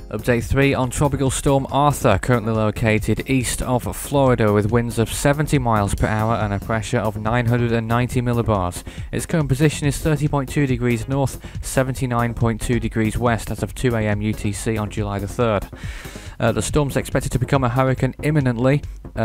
Update 3 on Tropical Storm Arthur, currently located east of Florida with winds of 70 miles per hour and a pressure of 990 millibars. Its current position is 30.2 degrees north, 79.2 degrees west as of 2 AM UTC on July the 3rd. The storm's expected to become a hurricane imminently,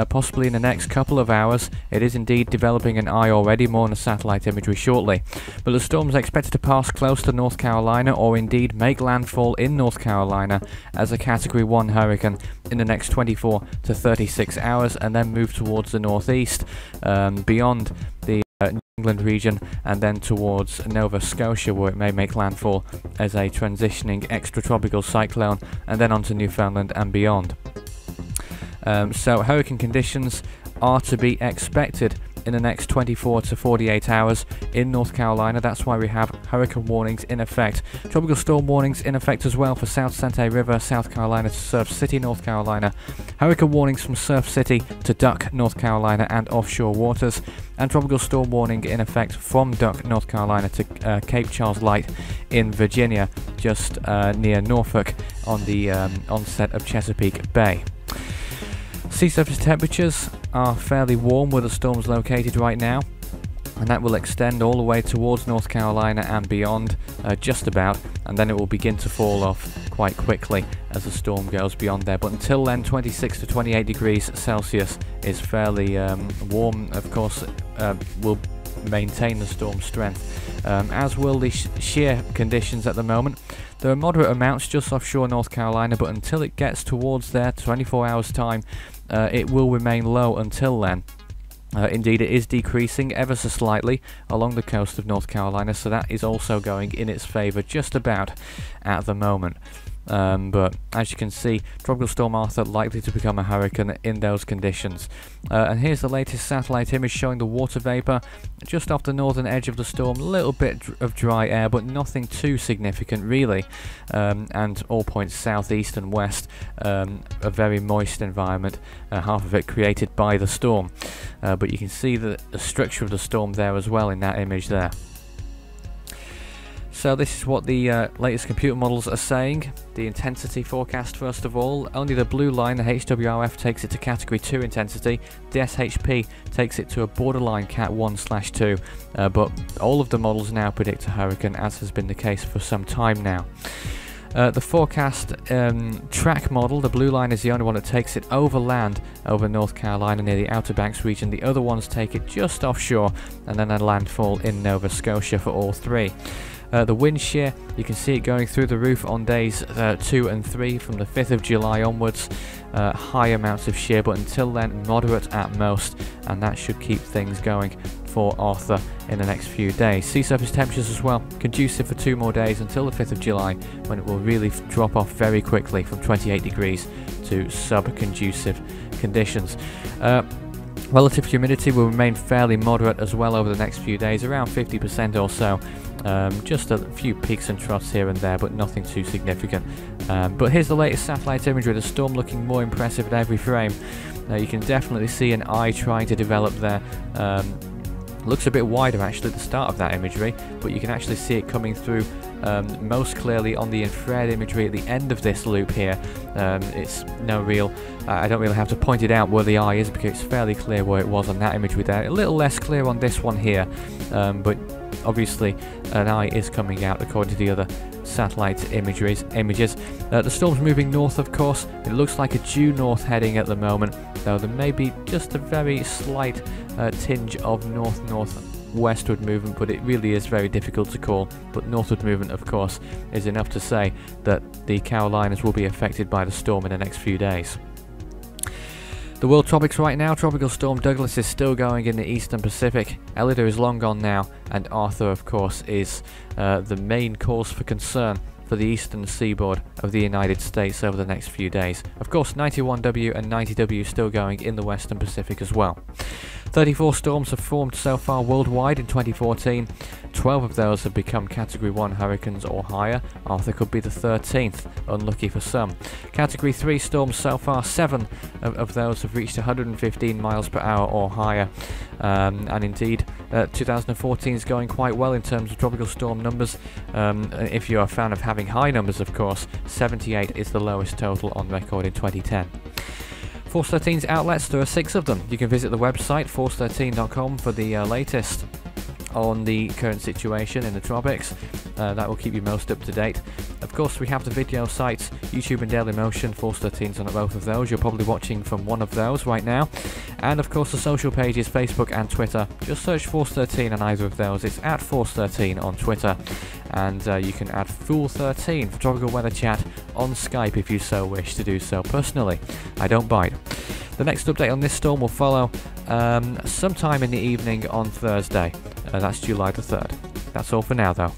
possibly in the next couple of hours. It is indeed developing an eye already, more on the satellite imagery shortly. But the storm's expected to pass close to North Carolina or indeed make landfall in North Carolina as a Category 1 hurricane in the next 24 to 36 hours and then move towards the northeast, beyond the New England region and then towards Nova Scotia, where it may make landfall as a transitioning extratropical cyclone and then onto Newfoundland and beyond. So hurricane conditions are to be expected in the next 24 to 48 hours in North Carolina. That's why we have hurricane warnings in effect. Tropical storm warnings in effect as well for South Sante River, South Carolina to Surf City, North Carolina. Hurricane warnings from Surf City to Duck, North Carolina and offshore waters. And tropical storm warning in effect from Duck, North Carolina to Cape Charles Light in Virginia, just near Norfolk on the onset of Chesapeake Bay. Sea surface temperatures are fairly warm where the storm's located right now, and that will extend all the way towards North Carolina and beyond, just about, and then it will begin to fall off quite quickly as the storm goes beyond there. But until then, 26 to 28 degrees Celsius is fairly warm. Of course, will maintain the storm strength, as will the shear conditions at the moment. There are moderate amounts just offshore North Carolina, but until it gets towards there, 24 hours time, it will remain low until then. Indeed, it is decreasing ever so slightly along the coast of North Carolina, so that is also going in its favour just about at the moment. But as you can see, Tropical Storm Arthur likely to become a hurricane in those conditions. And here's the latest satellite image showing the water vapour just off the northern edge of the storm. A little bit of dry air, but nothing too significant really. And all points southeast and west, a very moist environment, half of it created by the storm. But you can see the structure of the storm there as well in that image there. So this is what the latest computer models are saying. The intensity forecast first of all. Only the blue line, the HWRF, takes it to Category 2 intensity. The SHP takes it to a borderline Cat 1/2. But all of the models now predict a hurricane, as has been the case for some time now. The forecast track model, the blue line is the only one that takes it over land over North Carolina near the Outer Banks region. The other ones take it just offshore and then a landfall in Nova Scotia for all three. The wind shear, you can see it going through the roof on days 2 and 3 from the 5th of July onwards. High amounts of shear, but until then moderate at most, and that should keep things going for Arthur in the next few days. Sea surface temperatures as well, conducive for 2 more days until the 5th of July, when it will really drop off very quickly from 28 degrees to sub-conducive conditions. Relative humidity will remain fairly moderate as well over the next few days, around 50% or so. Just a few peaks and troughs here and there, but nothing too significant. But here's the latest satellite imagery, the storm looking more impressive at every frame. You can definitely see an eye trying to develop there. Looks a bit wider actually at the start of that imagery, but you can actually see it coming through most clearly on the infrared imagery at the end of this loop here. It's no real, I don't really have to point it out where the eye is because it's fairly clear where it was on that imagery there. A little less clear on this one here, but obviously an eye is coming out according to the other satellite images. The storm's moving north, of course. It looks like a due north heading at the moment, though there may be just a very slight tinge of north-northwestward movement, but it really is very difficult to call. But northward movement, of course, is enough to say that the Carolinas will be affected by the storm in the next few days. The world tropics right now, Tropical Storm Douglas is still going in the eastern Pacific. Elida is long gone now, and Arthur, of course, is the main cause for concern for the eastern seaboard of the United States over the next few days. Of course, 91W and 90W still going in the western Pacific as well. 34 storms have formed so far worldwide in 2014. 12 of those have become Category 1 hurricanes or higher. Arthur could be the 13th, unlucky for some. Category 3 storms so far, 7 of those have reached 115 miles per hour or higher. And indeed, 2014 is going quite well in terms of tropical storm numbers. If you're a fan of having having high numbers of course. 78 is the lowest total on record in 2010. Force 13's outlets, there are 6 of them. You can visit the website force13.com for the latest on the current situation in the tropics. That will keep you most up to date. Of course, we have the video sites, YouTube and Dailymotion. Force 13's on both of those. You're probably watching from one of those right now. And of course, the social pages, Facebook and Twitter. Just search Force 13 on either of those. It's at Force 13 on Twitter. And you can add Fool 13 for Tropical Weather Chat on Skype if you so wish to do so. Personally, I don't bite. The next update on this storm will follow sometime in the evening on Thursday. That's July the 3rd. That's all for now though.